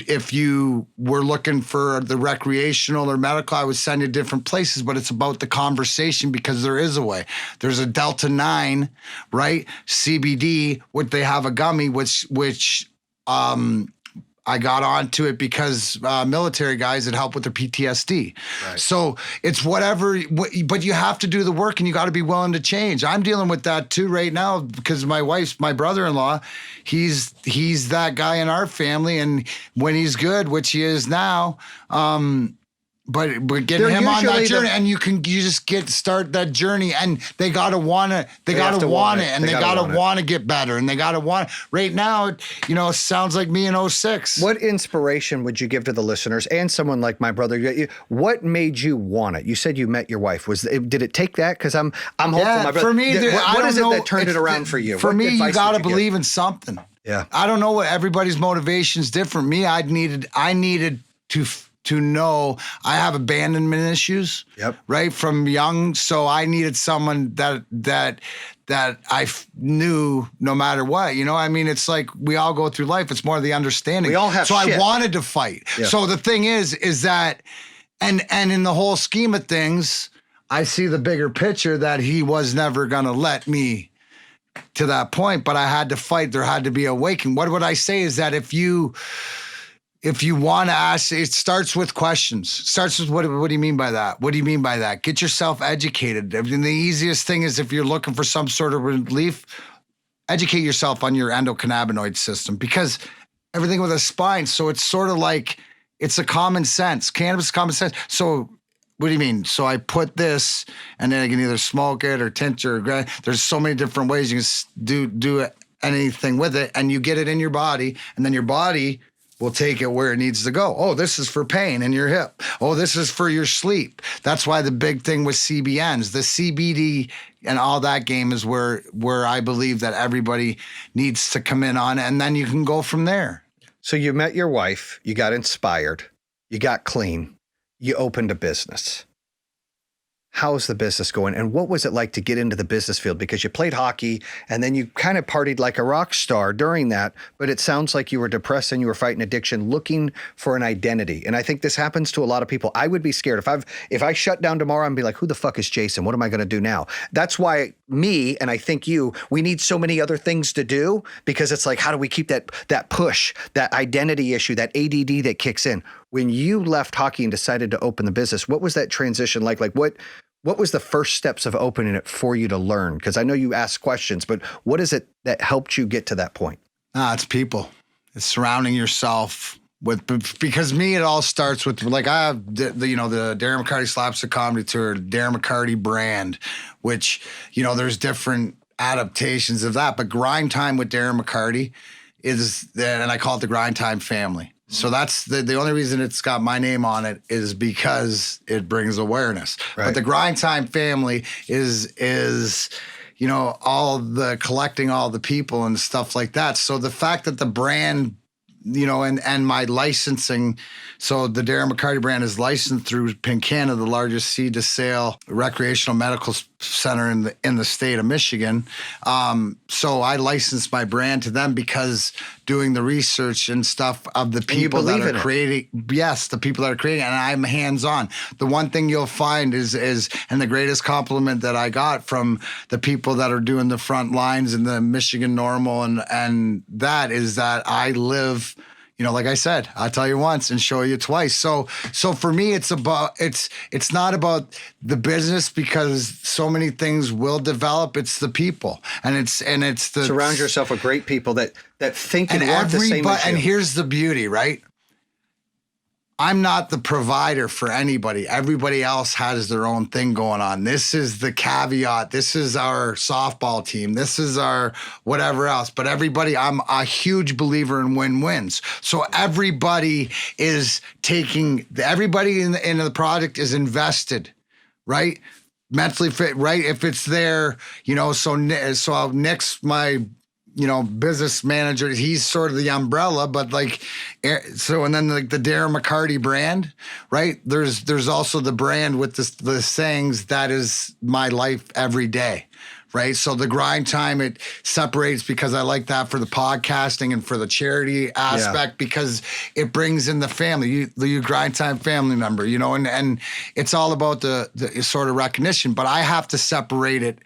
[SPEAKER 3] If you were looking for the recreational or medical, I would send you different places, but it's about the conversation, because there is a way. There's a Delta 9, right? CBD, what they have a gummy, which I got onto it because military guys had helped with their PTSD. Right. So it's whatever, but you have to do the work, and you got to be willing to change. I'm dealing with that too right now, because my brother-in-law, he's that guy in our family, and when he's good, which he is now, but getting him on that journey, and you just start that journey, and they gotta want it, and they gotta want to get better, and they gotta want it. Right now, it sounds like me in 06.
[SPEAKER 2] What inspiration would you give to the listeners and someone like my brother? What made you want it? You said you met your wife. Did it take that? Because I'm hopeful. My brother,
[SPEAKER 3] for me,
[SPEAKER 2] what is it that turned it around for you?
[SPEAKER 3] For me, you gotta believe in something.
[SPEAKER 2] Yeah,
[SPEAKER 3] I don't know what everybody's motivation is different. Me, I needed to to know I have abandonment issues, right, from young. So I needed someone that I knew no matter what, you know. I mean, it's like we all go through life. It's more the understanding.
[SPEAKER 2] We all have
[SPEAKER 3] so
[SPEAKER 2] shit.
[SPEAKER 3] I wanted to fight. Yeah. So the thing is that, and in the whole scheme of things, I see the bigger picture that he was never going to let me to that point, but I had to fight. There had to be a awakening. What would I say is that if you want to ask, it starts with questions. It starts with what do you mean by that? What do you mean by that? Get yourself educated. I mean, the easiest thing is if you're looking for some sort of relief, educate yourself on your endocannabinoid system, because everything with a spine. So it's sort of like, it's a common sense. Cannabis is common sense. So what do you mean? So I put this and then I can either smoke it or tint it or grind. There's so many different ways you can do anything with it, and you get it in your body, and then your body will take it where it needs to go. Oh, this is for pain in your hip. Oh, this is for your sleep. That's why the big thing with CBNs, the CBD and all that game is where I believe that everybody needs to come in on, and then you can go from there.
[SPEAKER 2] So you met your wife, you got inspired, you got clean, you opened a business. How's the business going? And what was it like to get into the business field? Because you played hockey and then you kind of partied like a rock star during that, but it sounds like you were depressed and you were fighting addiction, looking for an identity. And I think this happens to a lot of people. I would be scared. If I shut down tomorrow and be like, who the fuck is Jayson? What am I going to do now? That's why me, and I think you, we need so many other things to do, because it's like, how do we keep that push, that identity issue, that ADD that kicks in? When you left hockey and decided to open the business, what was that transition like? Like what was the first steps of opening it for you to learn? Because I know you asked questions, but what is it that helped you get to that point?
[SPEAKER 3] It's people. It's surrounding yourself with, because me, it all starts with, like, I have the Darren McCarty Slapstick Comedy Tour, Darren McCarty brand, which, there's different adaptations of that, but Grind Time with Darren McCarty is, and I call it the Grind Time family. So that's the only reason it's got my name on it is because it brings awareness. Right. But the Grind Time family is all the collecting all the people and stuff like that. So the fact that the brand, and my licensing, so the Darren McCarty brand is licensed through PinCana, the largest seed to sale recreational medical center in the state of Michigan. So I licensed my brand to them because doing the research and stuff of the people that are creating, yes, the people that are creating, and I'm hands-on. The one thing you'll find is, and the greatest compliment that I got from the people that are doing the front lines in the Michigan Normal and that is that I live, like I said, I'll tell you once and show you twice. So for me, it's not about the business, because so many things will develop. It's the people, and it's the
[SPEAKER 2] surround yourself with great people that think and want the same as you.
[SPEAKER 3] And here's the beauty, right? I'm not the provider for anybody. Everybody else has their own thing going on. This is the caveat. This is our softball team. This is our whatever else. But everybody, I'm a huge believer in win-wins. So everybody is everybody in the project is invested, right? Mentally fit, right? If it's there, so Nick's my business manager, he's sort of the umbrella, but and then the Darren McCarty brand, right? There's also the brand with the sayings that is my life every day, right? So the Grind Time, it separates because I like that for the podcasting and for the charity aspect, because it brings in the family, you Grind Time family member, and it's all about the sort of recognition, but I have to separate it.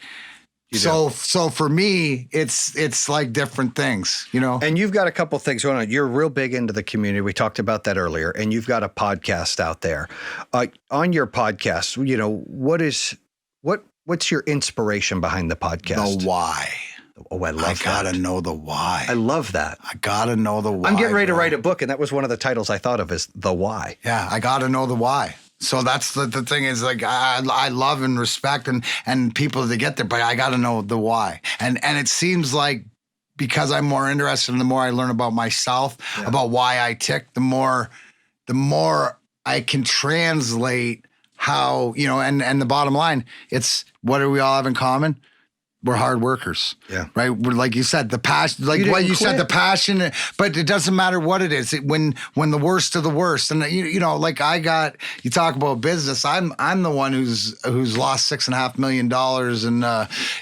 [SPEAKER 3] So for me, it's like different things,
[SPEAKER 2] And you've got a couple things going on. You're real big into the community. We talked about that earlier, and you've got a podcast out there. On your podcast, what's your inspiration behind the podcast?
[SPEAKER 3] The why.
[SPEAKER 2] Oh, I love that.
[SPEAKER 3] I gotta know the why.
[SPEAKER 2] I love that.
[SPEAKER 3] I gotta know the why.
[SPEAKER 2] I'm getting ready to write a book, and that was one of the titles I thought of, is The Why.
[SPEAKER 3] Yeah, I gotta know the why. So that's the thing is, like, I love and respect and people that get there, but I got to know the why. And it seems like because I'm more interested and the more I learn about myself, about why I tick, the more I can translate how, and the bottom line, it's what do we all have in common? we're hard workers.
[SPEAKER 2] Yeah.
[SPEAKER 3] Right. We're, like you said, the passion, like what you said, the passion, but it doesn't matter what it is. When the worst of the worst, and you know, like you talk about business. I'm the one who's lost $6.5 million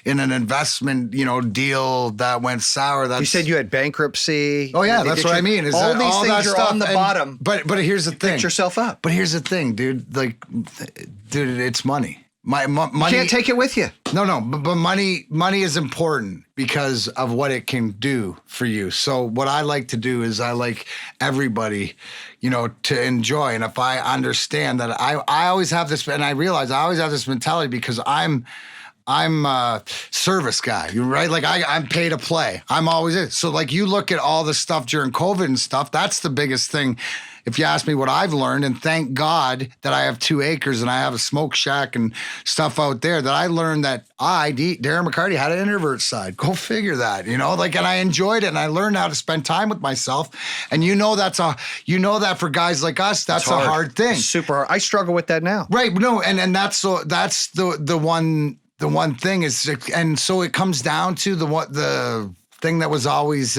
[SPEAKER 3] in an investment, you know, deal that went sour.
[SPEAKER 2] You said you had bankruptcy.
[SPEAKER 3] Oh yeah, that's what I mean. Is
[SPEAKER 2] all
[SPEAKER 3] that,
[SPEAKER 2] these
[SPEAKER 3] all
[SPEAKER 2] things
[SPEAKER 3] that
[SPEAKER 2] are
[SPEAKER 3] stuff,
[SPEAKER 2] on the bottom.
[SPEAKER 3] But here's the thing.
[SPEAKER 2] Pick yourself up.
[SPEAKER 3] But here's the thing, dude. Like, dude, it's money. Money.
[SPEAKER 2] You can't take it with you.
[SPEAKER 3] No, but money is important because of what it can do for you. So what I like to do is I like everybody, you know, to enjoy. And if I understand that I always have this, and I realize I always have this mentality because I'm a service guy, right? Like I'm pay to play. I'm always it. So like you look at all the stuff during COVID and stuff, that's the biggest thing. If you ask me what I've learned, and thank God that I have 2 acres and I have a smoke shack and stuff out there, that I learned that Darren McCarty, had an introvert side. Go figure that, you know, like, and I enjoyed it and I learned how to spend time with myself. And you know that for guys like us, that's a hard thing.
[SPEAKER 2] Super hard. I struggle with that now.
[SPEAKER 3] Right. No, and that's the one thing is, and so it comes down to the thing that was always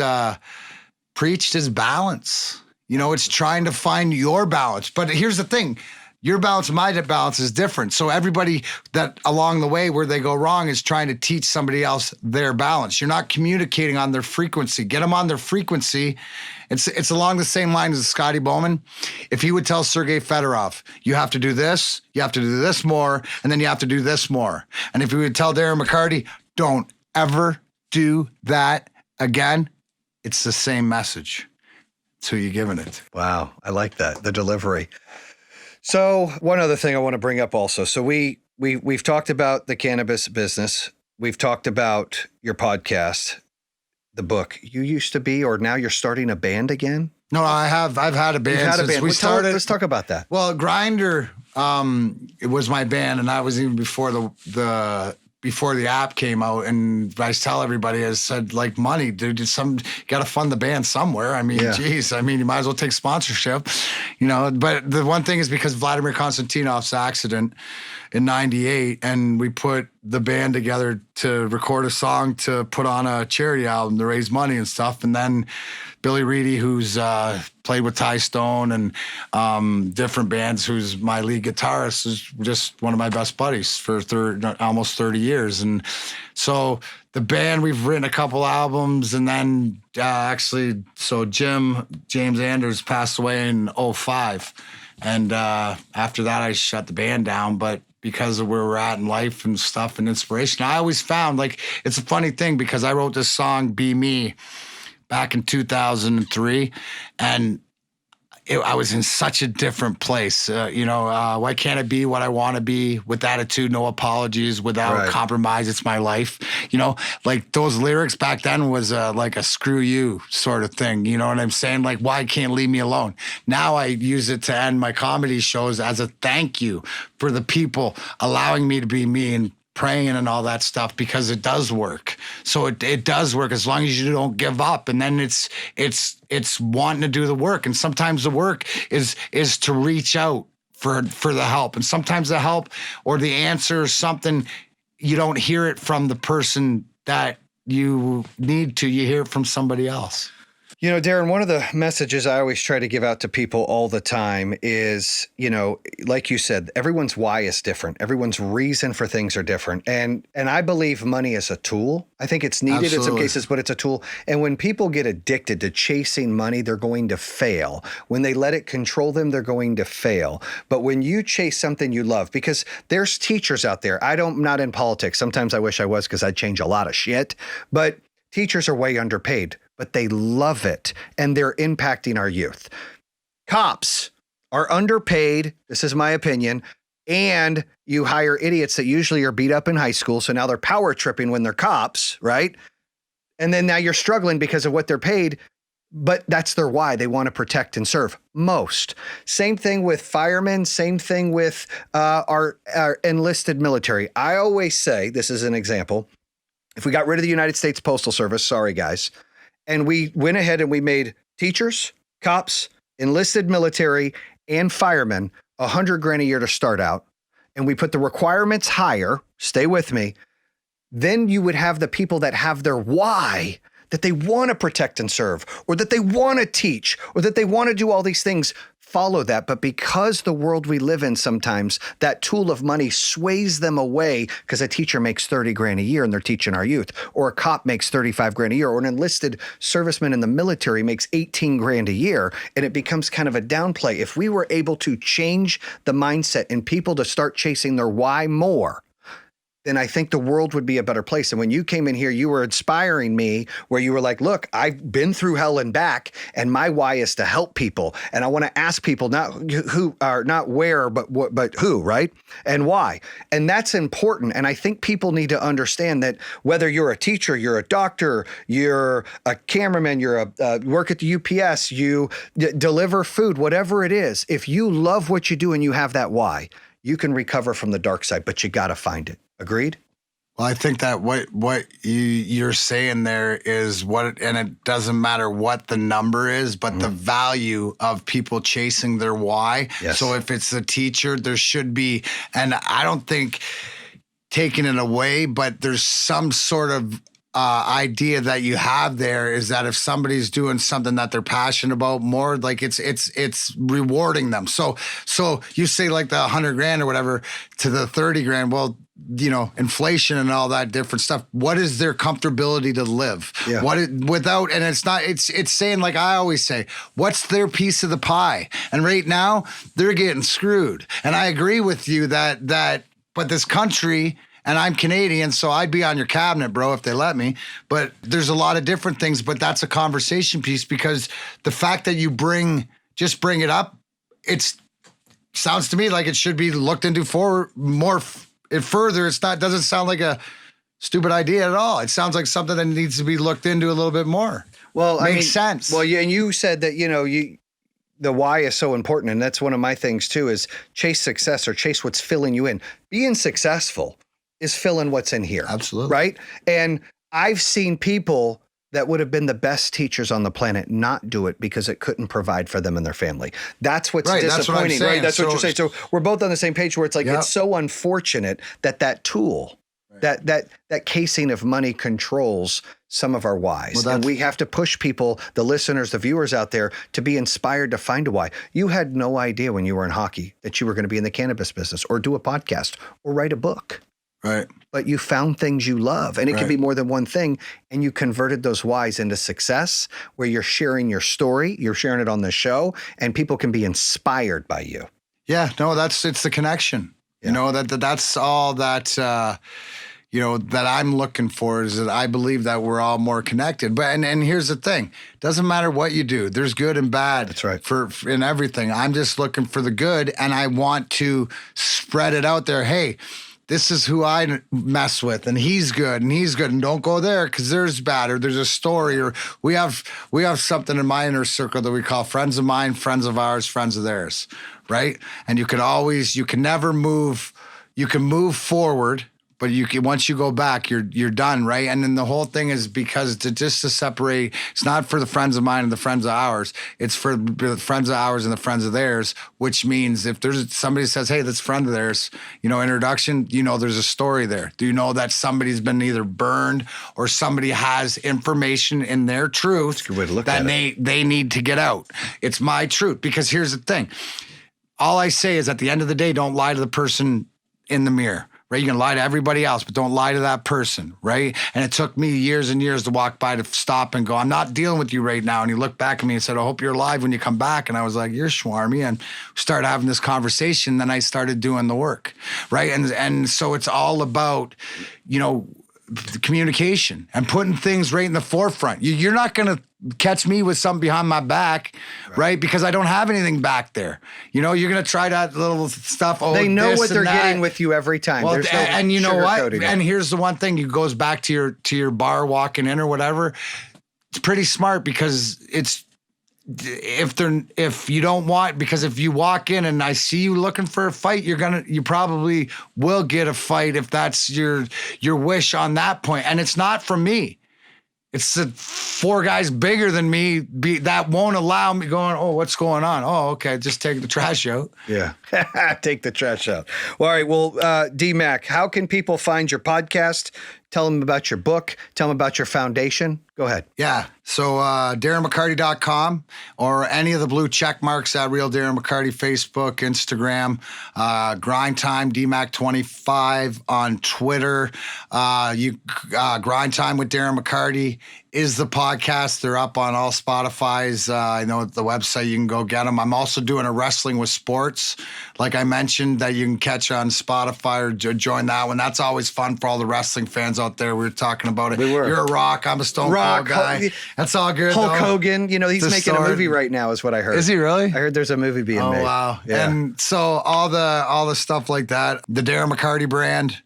[SPEAKER 3] preached is balance. You know, it's trying to find your balance. But here's the thing. Your balance and my balance is different. So everybody that along the way where they go wrong is trying to teach somebody else their balance. You're not communicating on their frequency. Get them on their frequency. It's along the same line as Scotty Bowman. If he would tell Sergei Fedorov, you have to do this, you have to do this more, and then you have to do this more. And if he would tell Darren McCarty, don't ever do that again, it's the same message. That's who you're giving it.
[SPEAKER 2] Wow. I like that. The delivery. So one other thing I want to bring up also. So we've talked about the cannabis business. We've talked about your podcast, the book. You used to be, or now you're starting a band again?
[SPEAKER 3] No, I've had a band since we started.
[SPEAKER 2] Let's talk about that.
[SPEAKER 3] Well, Grindr, it was my band, and I was even before the app came out. And I tell everybody, I said, like, money, dude, you got to fund the band somewhere. I mean, geez, I mean, you might as well take sponsorship, you know. But the one thing is because Vladimir Konstantinov's accident in '98, and we put the band together to record a song to put on a charity album to raise money and stuff. And then Billy Reedy, who's played with Ty Stone and different bands, who's my lead guitarist, is just one of my best buddies for almost 30 years. And so the band, we've written a couple albums, and then so James Anders passed away in 2005. And after that, I shut the band down. But because of where we're at in life and stuff and inspiration, I always found, like, it's a funny thing because I wrote this song, Be Me, back in 2003, and I was in such a different place. Why can't I be what I want to be with attitude, no apologies, without compromise? It's my life. You know, like those lyrics back then was like a screw you sort of thing. You know what I'm saying? Like, why can't leave me alone? Now I use it to end my comedy shows as a thank you for the people allowing me to be me and praying and all that stuff, because it does work. So it does work as long as you don't give up. And then it's wanting to do the work. And sometimes the work is to reach out for the help. And sometimes the help or the answer is something you don't hear it from the person that you need to. You hear it from somebody else.
[SPEAKER 2] You know, Darren, one of the messages I always try to give out to people all the time is, you know, like you said, everyone's why is different. Everyone's reason for things are different. And I believe money is a tool. I think it's needed in some cases, but it's a tool. And when people get addicted to chasing money, they're going to fail. When they let it control them, they're going to fail. But when you chase something you love, because there's teachers out there. I'm not in politics. Sometimes I wish I was, because I'd change a lot of shit. But teachers are way underpaid, but they love it, and they're impacting our youth. Cops are underpaid, this is my opinion, and you hire idiots that usually are beat up in high school, so now they're power tripping when they're cops, right? And then now you're struggling because of what they're paid, but that's their why. They want to protect and serve. Most. Same thing with firemen, same thing with our enlisted military. I always say, this is an example, if we got rid of the United States Postal Service, sorry guys, and we went ahead and we made teachers, cops, enlisted military, and firemen $100,000 a year to start out, and we put the requirements higher, stay with me, then you would have the people that have their why, that they want to protect and serve, or that they want to teach, or that they want to do all these things, follow that. But because the world we live in sometimes, that tool of money sways them away, because a teacher makes 30 grand a year and they're teaching our youth, or a cop makes 35 grand a year, or an enlisted serviceman in the military makes 18 grand a year, and it becomes kind of a downplay. If we were able to change the mindset and people to start chasing their why more, then I think the world would be a better place. And when you came in here, you were inspiring me, where you were like, look, I've been through hell and back, and my why is to help people. And I want to ask people not who, or not where, but who, right? And why. And that's important. And I think people need to understand that whether you're a teacher, you're a doctor, you're a cameraman, you're work at the UPS, you deliver food, whatever it is, if you love what you do and you have that why, you can recover from the dark side, but you got to find it. Agreed?
[SPEAKER 3] Well, I think that what you're saying there is and it doesn't matter what the number is, but the value of people chasing their why.
[SPEAKER 2] Yes.
[SPEAKER 3] So if it's a teacher, there should be, and I don't think taking it away, but there's some sort of idea that you have there is that if somebody's doing something that they're passionate about more, like it's rewarding them. So you say like the 100 grand or whatever to the 30 grand. Well, you know, inflation and all that different stuff. What is their comfortability to live?
[SPEAKER 2] Yeah.
[SPEAKER 3] And it's not, it's saying, like I always say, what's their piece of the pie? And right now they're getting screwed. And I agree with you that, but this country, and I'm Canadian, so I'd be on your cabinet, bro, if they let me. But there's a lot of different things, but that's a conversation piece, because the fact that you bring it up, sounds to me like it should be looked into further. Doesn't sound like a stupid idea at all. It sounds like something that needs to be looked into a little bit more.
[SPEAKER 2] Well,
[SPEAKER 3] Makes sense.
[SPEAKER 2] Well, yeah, and you said that, the why is so important. And that's one of my things too, is chase success, or chase what's filling you in. Being successful is filling what's in here.
[SPEAKER 3] Absolutely.
[SPEAKER 2] Right? And I've seen people that would have been the best teachers on the planet not do it because it couldn't provide for them and their family. That's what's disappointing,
[SPEAKER 3] that's what I'm saying.
[SPEAKER 2] right? That's what you're saying. So we're both on the same page, where it's like, It's so unfortunate that tool, that casing of money controls some of our whys. And we have to push people, the listeners, the viewers out there, to be inspired to find a why. You had no idea when you were in hockey that you were going to be in the cannabis business, or do a podcast, or write a book.
[SPEAKER 3] Right.
[SPEAKER 2] But you found things you love, and it can be more than one thing. And you converted those whys into success, where you're sharing your story, you're sharing it on the show, and people can be inspired by you.
[SPEAKER 3] Yeah, no, it's the connection. Yeah. That's all that, that I'm looking for, is that I believe that we're all more connected. But, and here's the thing, doesn't matter what you do. There's good and bad.
[SPEAKER 2] That's right.
[SPEAKER 3] In everything. I'm just looking for the good, and I want to spread it out there. Hey, this is who I mess with, and he's good, and don't go there because there's bad, or there's a story, or we have something in my inner circle that we call friends of mine, friends of ours, friends of theirs, right? And you can never move. You can move forward, but once you go back, you're done, right? And then the whole thing is because to separate, it's not for the friends of mine and the friends of ours. It's for the friends of ours and the friends of theirs, which means if there's somebody says, hey, that's a friend of theirs, introduction, there's a story there. Do you know that somebody's been either burned or somebody has information in their truth that they need to get out? It's my truth, because here's the thing. All I say is, at the end of the day, don't lie to the person in the mirror. Right? You can lie to everybody else, but don't lie to that person, right? And it took me years and years to walk by, to stop and go, I'm not dealing with you right now. And he looked back at me and said, I hope you're alive when you come back. And I was like, you're schwarmy. And we started having this conversation. Then I started doing the work, right? And so it's all about, communication and putting things right in the forefront. You're not going to catch me with something behind my back, right? Because I don't have anything back there. You're going to try that little stuff. Oh,
[SPEAKER 2] they know what they're getting with you every time.
[SPEAKER 3] Well, and you know what? And here's the one thing. It goes back to your bar walking in or whatever. It's pretty smart, because it's, if you don't want, because if you walk in and I see you looking for a fight, you probably will get a fight if that's your wish on that point. And it's not from me. It's the 4 guys bigger than me that won't allow me going, oh, what's going on? Oh, okay, just take the trash out.
[SPEAKER 2] Yeah, take the trash out. Well, all right, well, D-Mac, how can people find your podcast, Tell them about your book. Tell them about your foundation. Go ahead.
[SPEAKER 3] Yeah. So DarrenMcCarty.com or any of the blue check marks at Real Darren McCarty, Facebook, Instagram, Grind Time, DMAC25 on Twitter. Grind Time with Darren McCarty is the podcast. They're up on all Spotify's. I know the website, you can go get them. I'm also doing a Wrestling with Sports, like I mentioned, that you can catch on Spotify or join that one. That's always fun for all the wrestling fans out there. We were talking about it. You're a Rock. I'm a Stone Cold guy. That's all good.
[SPEAKER 2] Hulk Hogan, he's making a movie right now, is what I heard.
[SPEAKER 3] Is he really?
[SPEAKER 2] I heard there's a movie being made.
[SPEAKER 3] Oh wow!
[SPEAKER 2] Yeah.
[SPEAKER 3] And so all the stuff like that, the Darren McCarty brand,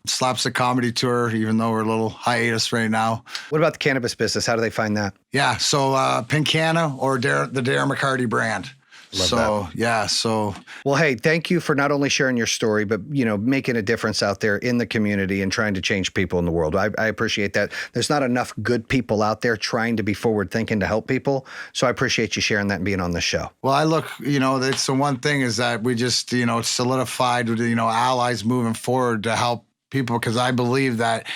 [SPEAKER 3] Slapstick Comedy Tour. Even though we're a little hiatus right now.
[SPEAKER 2] What about the cannabis business? How do they find that?
[SPEAKER 3] Yeah, so Pincana or the Darren McCarty brand.
[SPEAKER 2] Love that. Well, hey, thank you for not only sharing your story, but, making a difference out there in the community and trying to change people in the world. I appreciate that. There's not enough good people out there trying to be forward thinking to help people. So I appreciate you sharing that and being on the show.
[SPEAKER 3] Well, it's the one thing is that we just, solidified, allies moving forward to help people, because I believe that,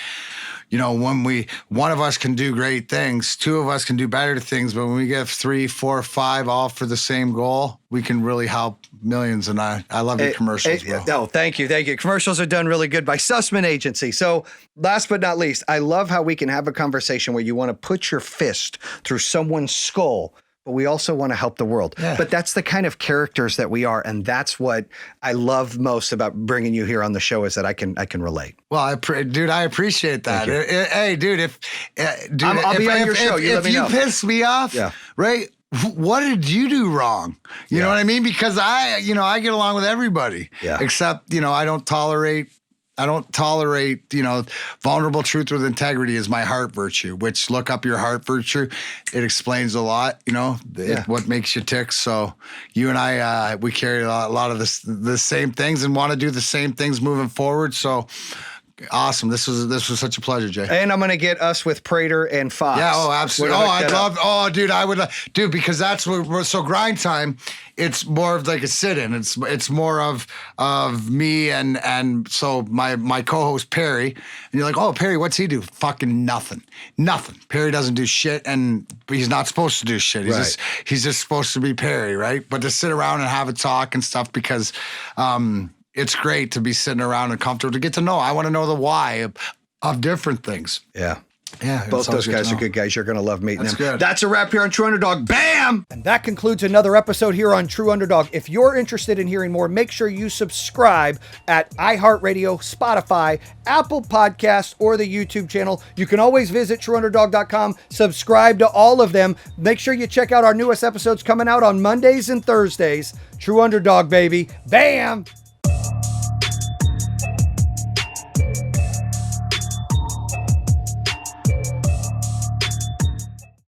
[SPEAKER 3] when one of us can do great things, two of us can do better things, but when we get 3, 4, 5 all for the same goal, we can really help millions. And I love your commercials, bro.
[SPEAKER 2] No, thank you. Commercials are done really good by Sussman Agency. So last but not least, I love how we can have a conversation where you want to put your fist through someone's skull, but we also want to help the world. Yeah. But that's the kind of characters that we are. And that's what I love most about bringing you here on the show, is that I can relate.
[SPEAKER 3] Well, I appreciate that. Hey, dude,
[SPEAKER 2] I'll be on your show. You let me know.
[SPEAKER 3] If you piss me off, right? What did you do wrong? You know what I mean? Because I get along with everybody. Yeah. Except, I don't tolerate, vulnerable truth with integrity is my heart virtue, which look up your heart virtue. It explains a lot, what makes you tick. So you and I, we carry a lot of the same things and want to do the same things moving forward. So awesome. This was such a pleasure, Jay.
[SPEAKER 2] And I'm going to get us with Prater and Fox.
[SPEAKER 3] Yeah. Oh, absolutely. Dude, because that's what, so Grind Time, it's more of like a sit-in. It's more of me and so my co-host Perry, and you're like, oh, Perry, what's he do? Fucking nothing. Perry doesn't do shit, and he's not supposed to do shit. He's just supposed to be Perry, right? But to sit around and have a talk and stuff, because it's great to be sitting around and comfortable to get to know. I want to know the why of different things.
[SPEAKER 2] Yeah.
[SPEAKER 3] Yeah.
[SPEAKER 2] Both those guys are good guys. You're going to love meeting them.
[SPEAKER 3] Good.
[SPEAKER 2] That's a wrap here on True Underdog. Bam! And that concludes another episode here on True Underdog. If you're interested in hearing more, make sure you subscribe at iHeartRadio, Spotify, Apple Podcasts, or the YouTube channel. You can always visit TrueUnderdog.com. Subscribe to all of them. Make sure you check out our newest episodes coming out on Mondays and Thursdays. True Underdog, baby. Bam!